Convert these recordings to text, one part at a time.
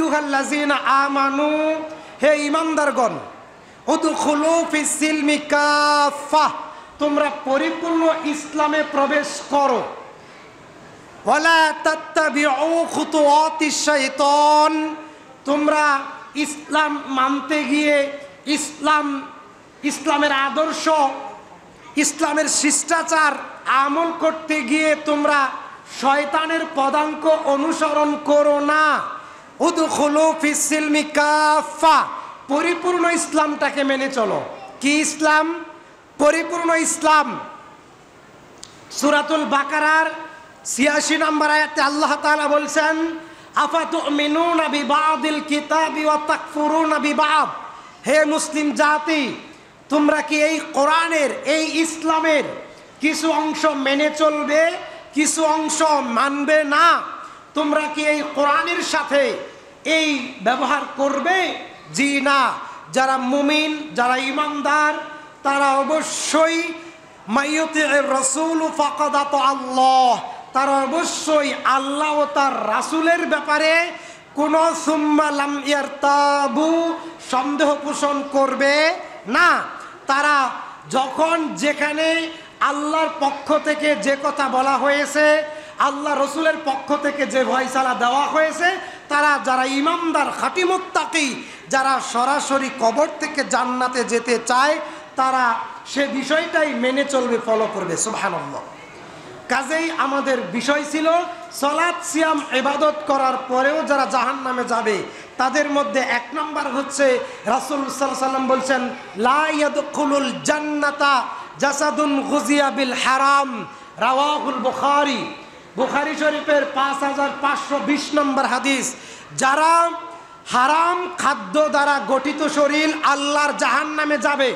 আইয়ুহাল্লাযীনা আমানু, হে ঈমানদারগণ, উদখুলু ফিস সিলমি কাফা, তোমরা পরিপূর্ণ ইসলামে প্রবেশ করো। ওয়ালা তাত্তাবিউ খুতুওয়াতিশ শাইতান, তোমরা ইসলাম মানতে গিয়ে ইসলামের আদর্শ, ইসলামের শিষ্টাচার আমল করতে গিয়ে তোমরা শয়তানের পদাঙ্ক অনুসরণ করো না। উদখুলু ফিস সিলমি কাফা, পরিপূর্ণ ইসলামটাকে মেনে চলো। কি ইসলাম? পরিপূর্ণ ইসলাম। সূরাতুল বাকারার ৮৬ নম্বর আয়াতে আল্লাহ তাআলা বলছেন, আফাতুমিনুনা বিবাদিল কিতাবি ওয়া তাকফুরুনা বিবাদ, হে মুসলিম জাতি, তোমরা কি এই কোরআনের, এই ইসলামের কিছু অংশ মেনে চলবে, কিছু অংশ মানবে না? তোমরা কি এই কোরআনের সাথে এই ব্যবহার করবে? জি না। যারা মুমিন, যারা ঈমানদার, তারা অবশ্যই মাইয়ুতির রাসূল ফাকাদ আতা আল্লাহ, তারা অবশ্যই আল্লাহ ও তার রাসূলের ব্যাপারে কোনো সুম্মা লাম ইয়ারতাবু, সন্দেহ পোষণ করবে না। তারা যখন যেখানে আল্লাহর পক্ষ থেকে যে কথা বলা হয়েছে, আল্লাহ রসুলের পক্ষ থেকে যে ফয়সালা দেওয়া হয়েছে, তারা যারা ঈমানদার, খাঁটি মুত্তাকি, যারা সরাসরি কবর থেকে জান্নাতে যেতে চায়, তারা সে বিষয়টাই মেনে চলবে, ফলো করবে। সুবহানাল্লাহ। কাজেই আমাদের বিষয় ছিল সালাত, সিয়াম, ইবাদত করার পরেও যারা জাহান্নামে যাবে, তাদের মধ্যে ১ নম্বর হচ্ছে রাসূল সাল্লাল্লাহু আলাইহি ওয়াসাল্লাম বলছেন, লা ইয়াদখুলুল জান্নাতা জাসাদুন গুযিয়া বিল হারাম, রাওয়াহুল বুখারী, বুখারী শরীফের ৫৫২০ নম্বর হাদিস। যারা হারাম খাদ্য দ্বারা গঠিত শরীর আল্লাহর জাহান্নামে যাবে।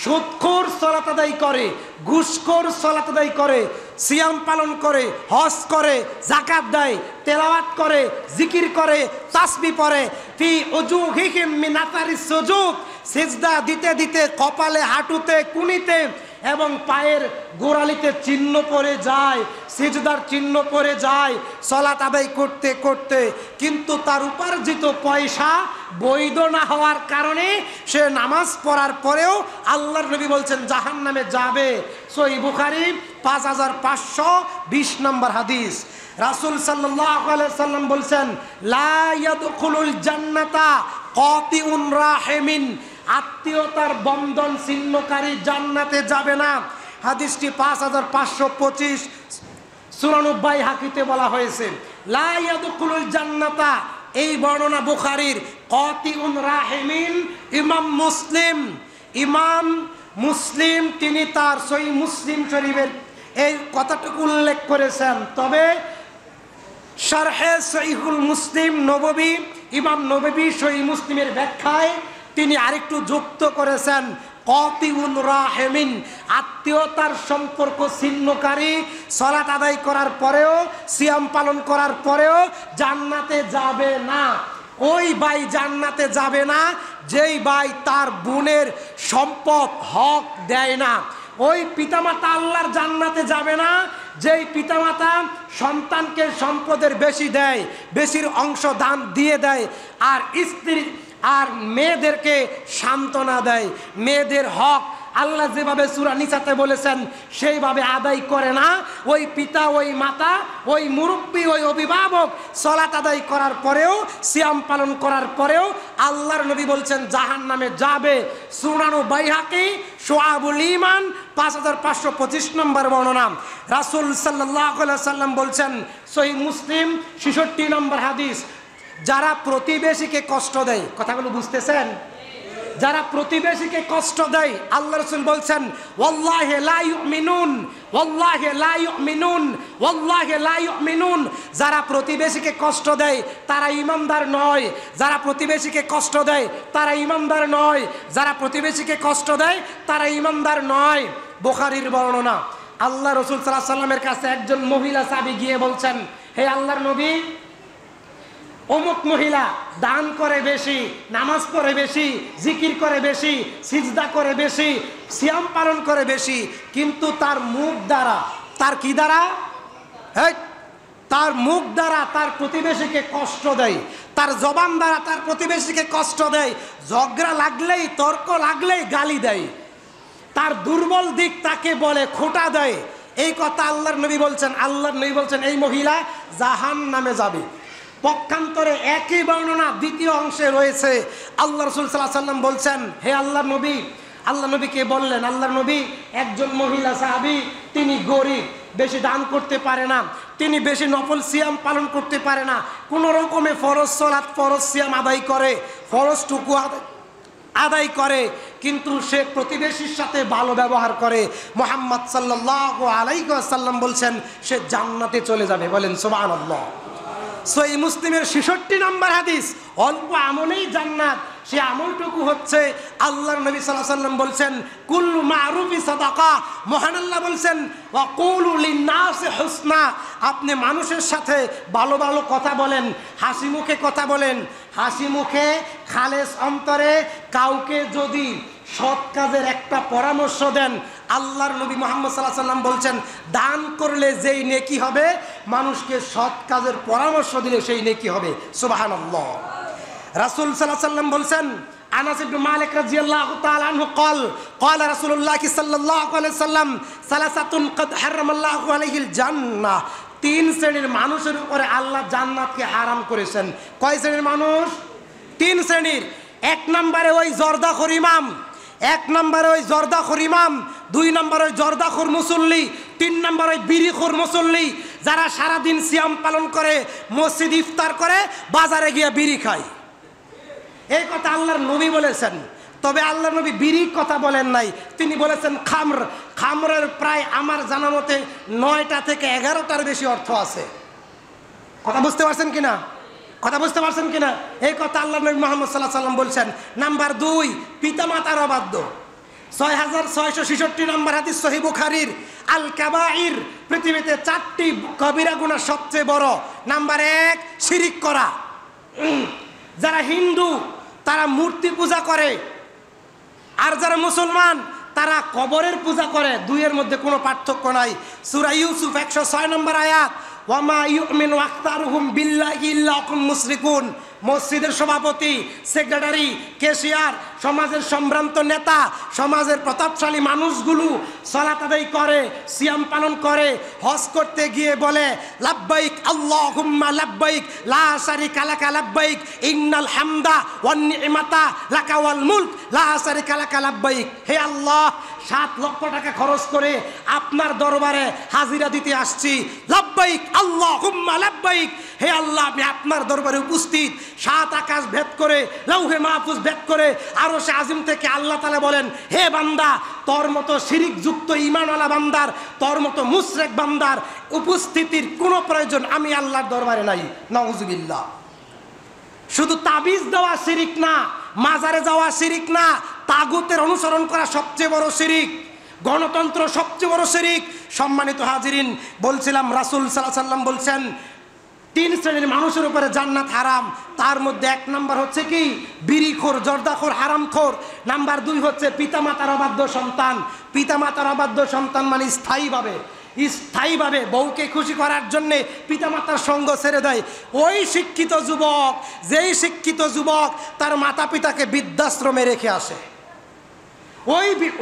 সুদখোর সালাত আদায় করে, ঘুষখোর সালাত আদায় করে, সিয়াম পালন করে, হজ করে, যাকাত দেয়, তেলাওয়াত করে, জিকির করে, তাসবিহ পড়ে, ফি উজুহিহিম মিন আতারিস সুজুদ, সিজদা দিতে দিতে কপালে, হাঁটুতে, কুনিতে এবং পায়ের গোড়ালিতে চিহ্ন পড়ে যায়, সিজদার চিহ্ন পড়ে যায় সালাত আদায় করতে করতে, কিন্তু তার উপার্জিত পয়সা বৈধ না হওয়ার কারণে সে নামাজ পড়ার পরেও আল্লাহর নবী বলছেন জাহান্নামে যাবে। সহিহ বুখারী ৫৫২০ নম্বর হাদিস। রাসূল সাল্লাল্লাহু আলাইহি ওয়াসাল্লাম বলছেন, লা ইয়াদখুলুল জান্নাতা কাতিউন রাহিমিন, আত্মীয়তার বন্ধন ছিন্নকারী জান্নাতে যাবে না। হাদিসটি ৫৫২৫ সুনান বাইহাকিতে বলা হয়েছে। লা ইয়াদখুলুল জান্নাতা, এই বর্ণনা বুখারীর, কাতিউন রাহিমিন ইমাম মুসলিম তিনি তার সহিহ মুসলিম শরীফের এই কথাটুকু উল্লেখ করেছেন। তবে শারহে সহিহুল মুসলিম নববী, ইমাম নববী সহিহ মুসলিমের ব্যাখ্যায় তিনি আরেকটু যুক্ত করেছেন, কাতিউন রাহিমিন, আত্মীয়তার সম্পর্ক ছিন্নকারী, সালাত আদায় করার পরেও, সিয়াম পালন করার পরেও জান্নাতে যাবে না। ওই ভাই জান্নাতে যাবে না যেই ভাই তার বোনের সম্পদ হক দেয় না। ওই পিতামাতা আল্লাহর জান্নাতে যাবে না যেই পিতামাতা সন্তানকে সম্পদের বেশি দেয়, বেশির অংশ দান দিয়ে দেয়, আর স্ত্রী আর মেয়েদেরকে সান্ত্বনা দেয়, মেয়েদের হক আল্লাহ যেভাবে সূরা নিসাতে বলেছেন সেইভাবে আদায় করে না। ওই পিতা, ওই মাতা, ওই মুরব্বী, ওই অভিভাবক সালাত আদায় করার পরেও, সিয়াম পালন করার পরেও আল্লাহর নবী বলছেন জাহান্নামে যাবে। সুনান বাইহাকি শুআবুল ঈমান ৫৫২৫ নম্বর বর্ণনা। রাসূল সাল্লাল্লাহু আলাইহি ওয়াসাল্লাম বলছেন, সহিহ মুসলিম ৬৬ নম্বর হাদিস, যারা প্রতিবেশীকে কষ্ট দেয়, কথাগুলো বুঝতেছেন? যারা প্রতিবেশীকে কষ্ট দেয়, আল্লাহ রাসূল বলছেন, ওয়াল্লাহি লা ইউমিনুন, ওয়াল্লাহি লা ইউমিনুন, ওয়াল্লাহি লা ইউমিনুন, যারা প্রতিবেশীকে কষ্ট দেয় তারা ঈমানদার নয়। যারা প্রতিবেশীকে কষ্ট দেয় তারা ঈমানদার নয়। যারা প্রতিবেশীকে কষ্ট দেয় তারা ঈমানদার নয়। বুখারীর বর্ণনা। আল্লাহ রাসূল সাল্লাল্লাহু আলাইহি ওয়াসাল্লামের কাছে একজন মহিলা সাহাবী গিয়ে বলছেন, হে আল্লাহর নবী, অমুক মহিলা দান করে বেশি, নামাজ পড়ে বেশি, জিকির করে বেশি, সিজদা করে বেশি, সিয়াম পালন করে বেশি, কিন্তু তার মুখ দ্বারা, তার কি দ্বারা, তার মুখ দ্বারা তার প্রতিবেশীকে কষ্ট দেয়, তার জবান দ্বারা তার প্রতিবেশীকে কষ্ট দেয়, ঝগড়া লাগলেই তর্ক লাগলেই গালি দেয়, তার দুর্বল দিক তাকে বলে, খোঁটা দেয়। এই কথা আল্লাহর নবী বলছেন। আল্লাহর নবী বলছেন এই মহিলা জাহান্নামে যাবে। পক্ষান্তরে একই বর্ণনা দ্বিতীয় অংশে রয়েছে। আল্লাহ রাসূল সাল্লাল্লাহু আলাইহি ওয়াসাল্লাম বলছেন, হে আল্লাহর নবী, আল্লাহ নবীকে বললেন, আল্লাহর নবী একজন মহিলা সাহাবী, তিনি গরিব, বেশি দান করতে পারে না, তিনি বেশি নফল সিয়াম পালন করতে পারে না, কোনো রকমে ফরজ সালাত ফরজ সিয়াম আদায় করে, ফরজটুকু আদায় করে, কিন্তু সে প্রতিবেশীর সাথে ভালো ব্যবহার করে। মুহাম্মদ সাল্লাল্লাহু আলাইহি ওয়াসাল্লাম বলছেন সে জান্নাতে চলে যাবে। বলেন সুবহানাল্লাহ। সহিহ মুসলিমের 66 নম্বর হাদিস। অল্প আমলেই জান্নাত, সে আমলটুকু হচ্ছে আল্লাহর নবী সাল্লাল্লাহু আলাইহি ওয়াসাল্লাম বলছেন কুল্লু মারুফি সাদাকা। মহান আল্লাহ বলছেন ওয়া কুলু লিন-নাসি হুসনা, আপনি মানুষের সাথে ভালো ভালো কথা বলেন, হাসি মুখে কথা বলেন, হাসি মুখে খালেস অন্তরে কাউকে যদি সৎ কাজের একটা পরামর্শ দেন, আল্লাহর নবী মুহাম্মদ সাল্লাল্লাহু আলাইহি ওয়াসাল্লাম বলছেন দান করলে যেই নেকি হবে, মানুষকে সৎ কাজের পরামর্শ দিলে সেই নেকি হবে। সুবহানাল্লাহ। রাসূল সাল্লাল্লাহু আলাইহি ওয়াসাল্লাম বলছেন, আনাস ইবনে মালিক রাদিয়াল্লাহু তাআলা আনহু قال قال রাসূলুল্লাহ সাল্লাল্লাহু আলাইহি ওয়াসাল্লাম সালাসাতুন কদ হারামাল্লাহু আলাইহিল জান্নাহ, তিন শ্রেণীর মানুষের উপরে আল্লাহ জান্নাতকে হারাম করেছেন। কয় শ্রেণীর মানুষ? তিন শ্রেণীর। এক নম্বরে ওই জর্দাখোর ইমাম, এক নম্বরে ওই জর্দাখোর ইমাম, দুই নম্বরে ওই জর্দাখোর মুসল্লি, তিন নম্বরে ওই বিড়িখোর মুসল্লি, যারা সারাদিন সিয়াম পালন করে, মসজিদ ইফতার করে, বাজারে গিয়ে বিড়ি খায়। এই কথা আল্লাহর নবী বলেছেন। তবে আল্লাহর নবী বিড়ির কথা বলেন নাই, তিনি বলেছেন খামর। খামরের প্রায় আমার জানা মতে 9টা থেকে 11টার বেশি অর্থ আছে। কথা বুঝতে পারছেন কিনা? কথা বুঝতে পারছেন কিনা? এই কথা আল্লাহ নবী মুহাম্মদ সাল্লাল্লাহু আলাইহি ওয়াসাল্লাম বলছেন। নাম্বার 2, পিতামাতার অবাধ্য। 6666 নম্বর হাদিস সহিহ বুখারীর। আল কাবাইর, পৃথিবীতে 4টি কবিরা গুনাহ সবচেয়ে বড়। নাম্বার 1, শিরিক করা। যারা হিন্দু তারা মূর্তি পূজা করে, আর যারা মুসলমান তারা কবরের পূজা করে, দুইয়ের মধ্যে কোনো পার্থক্য নাই। সূরা ইউসুফ 106 নম্বর আয়াত, ওয়ামা ইউমিনু আকতারুহুম বিল্লাহি ইল্লা হুম মুশরিকুন। মসজিদের সভাপতি, সেক্রেটারি, ক্যাশিয়ার, সমাজের সম্ভ্রান্ত নেতা, সমাজের প্রতাপশালী মানুষগুলো সালাত আদায় করে, সিয়াম পালন করে, হজ করতে গিয়ে বলে লাব্বাইক আল্লাহুম্মা লাব্বাইক লা শারিকা লাকা লাব্বাইক ইন্নাল হামদা ওয়ান নি'মাতা লাকা ওয়াল মুলক লা শারিকা লাকা লাব্বাইক। হে আল্লাহ, 7 লক্ষ টাকা খরচ করে আপনার দরবারে হাজিরা দিতে আসছি। লাব্বাইক আল্লাহুম্মা লাব্বাইক, হে আল্লাহ আমি আপনার দরবারে উপস্থিত। 7 আকাশ ভেদ করে, লৌহে মাহফুজ ভেদ করে, আরশে আজিম থেকে আল্লাহ তাআলা বলেন, হে বান্দা, তোর মতো শিরিক যুক্ত ঈমানওয়ালা বান্দার, তোর মতো মুশরিক বান্দার উপস্থিতির কোনো প্রয়োজন আমি আল্লাহর দরবারে নাই। নাউজুবিল্লাহ। শুধু তাবিজ দেওয়া শিরিক না, মাজারে যাওয়া শিরিক না, তাগুতের অনুসরণ করা সবচেয়ে বড় শিরিক, গণতন্ত্র সবচেয়ে বড় শিরিক। সম্মানিত হাজিরিন, বলছিলাম রাসূল সাল্লাল্লাহু আলাইহি ওয়াসাল্লাম বলছেন 3 শ্রেণীর মানুষের উপরে জান্নাত হারাম। তার মধ্যে 1 নম্বর হচ্ছে কি? বিড়িখোর, জর্দাখোর, হারামখোর। নাম্বার 2 হচ্ছে পিতামাতার অবাধ্য সন্তান। পিতামাতার অবাধ্য সন্তান মানে স্থায়ীভাবে বউকে খুশি করার জন্যে পিতামাতার সঙ্গ ছেড়ে দেয়। ওই শিক্ষিত যুবক, যেই শিক্ষিত যুবক তার মাতা পিতাকে বৃদ্ধাশ্রমে রেখে আসে,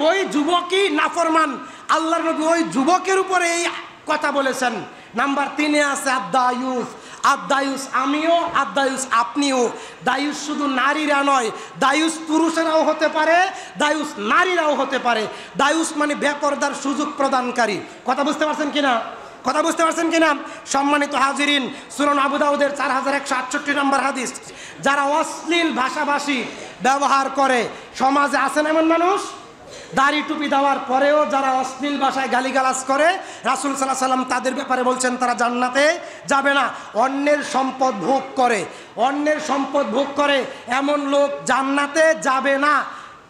ওই যুবকই নাফরমান। আল্লাহর নবী ওই যুবকের উপরে এই কথা বলেছেন। নাম্বার 3-এ আছে আদ-দায়ুস। আদ-দায়ুস আমিও, আদ-দায়ুস আপনিও। দায়ুস শুধু নারীরা নয়, দায়ুস পুরুষেরাও হতে পারে, দায়ুস নারীরাও হতে পারে। দায়ুস মানে বেপরদার সুযোগ প্রদানকারী। কথা বুঝতে পারছেন কিনা? কথা বুঝতে পারছেন কিনা? সম্মানিত হাজিরিন, সুনান আবু দাউদের 4168 নম্বর হাদিস। যারা অশ্লীল ভাষাভাষী ব্যবহার করে, সমাজে আছেন এমন মানুষ, দাড়ি টুপি দেওয়ার পরেও যারা অশ্লীল ভাষায় গালিগালাজ করে, রাসূল সাল্লাল্লাহু আলাইহি ওয়াসাল্লাম তাদের ব্যাপারে বলছেন তারা জান্নাতে যাবে না। অন্যের সম্পদ ভোগ করে এমন লোক জান্নাতে যাবে না।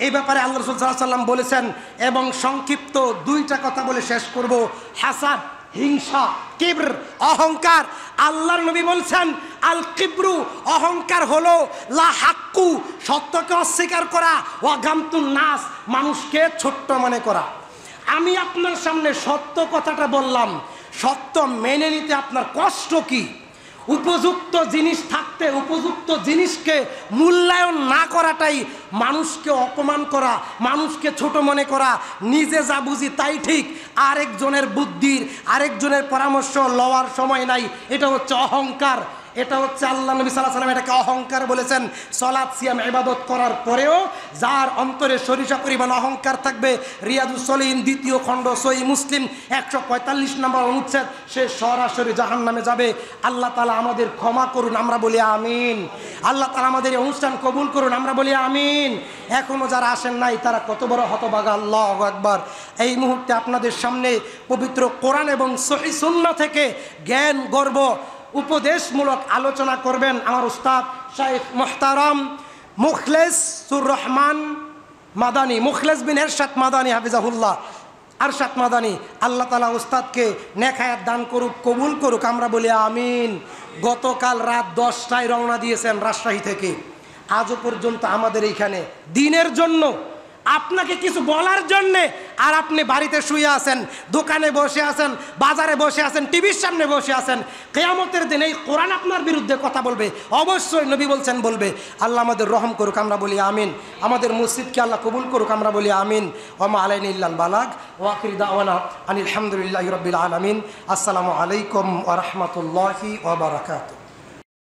এই ব্যাপারে আল্লাহ রাসূল সাল্লাল্লাহু আলাইহি ওয়াসাল্লাম বলেছেন। এবং সংক্ষিপ্ত 2টা কথা বলে শেষ করব। হাসাদ, হিংসা, কিবর, অহংকার। আল্লাহর নবী বলছেন আল কিবরু, অহংকার হলো লা হাক্কু, সত্যকে অস্বীকার করা, ওয়া গামতুন নাস, মানুষকে ছোট্ট মনে করা। আমি আপনার সামনে সত্য কথাটা বললাম, সত্য মেনে নিতে আপনার কষ্ট কি? উপযুক্ত জিনিস থাকতে উপযুক্ত জিনিসকে মূল্যায়ন না করাটাই মানুষকে অপমান করা, মানুষকে ছোট মনে করা, নিজে যা বুঝি তাই ঠিক, আরেকজনের বুদ্ধির আরেকজনের পরামর্শ লওয়ার সময় নাই, এটা হচ্ছে অহংকার। এটা হচ্ছে আল্লাহ নবী সাল্লাল্লাহু আলাইহি ওয়াসাল্লাম এটাকে অহংকার বলেছেন। সালাত সিয়াম ইবাদত করার পরেও যার অন্তরে সরিষা পরিমাণ অহংকার থাকবে, রিয়াদুস সলিহিন 2য় খণ্ড সহিহ মুসলিম 145 নম্বর অনুচ্ছেদ, সে সরাসরি জাহান্নামে যাবে। আল্লাহ তাআলা আমাদের ক্ষমা করুন, আমরা বলি আমিন। আল্লাহ তাআলা আমাদের এই অনুষ্ঠান কবুল করুন, আমরা বলি আমিন। এখনো যারা আসেন নাই তারা কত বড় হতভাগা, আল্লাহু আকবার। এই মুহূর্তে আপনাদের সামনে পবিত্র কোরআন এবং সহিহ সুন্নাহ থেকে জ্ঞান গর্ব উপদেশমূলক আলোচনা করবেন আমার উস্তাদ শাইখ মুহতারাম মুখলেসুর রহমান মাদানী, মুখলেস বিন এরশাদ মাদানী হাফিজাহুল্লাহ, আরশাদ মাদানী। আল্লাহ তাআলা উস্তাদকে নেক হায়াত দান করুক, কবুল করুক, আমরা বলি আমিন। গতকাল রাত 10টায় রওনা দিয়েছেন রাজশাহী থেকে, আজও পর্যন্ত আমাদের এইখানে দিনের জন্য, আপনাকে কিছু বলার জন্যে, আর আপনি বাড়িতে শুয়ে আছেন, দোকানে বসে আছেন, বাজারে বসে আছেন, টিভির সামনে বসে আছেন। কিয়ামতের দিন এই কোরআন আপনার বিরুদ্ধে কথা বলবে, অবশ্যই নবী বলছেন বলবে। আল্লাহ আমাদের রহম করুক, আমরা বলি আমিন। আমাদের মসজিদকে আল্লাহ কবুল করুক, আমরা বলি আমিন। ওয়া মা আলাইনা ইল্লাল বালাগ ওয়া আখিরু দাওয়ানা আনিল হামদুলিল্লাহি রাব্বিল আলামিন। আসসালামু আলাইকুম ওয়া রাহমাতুল্লাহি ওয়া বারাকাতুহু।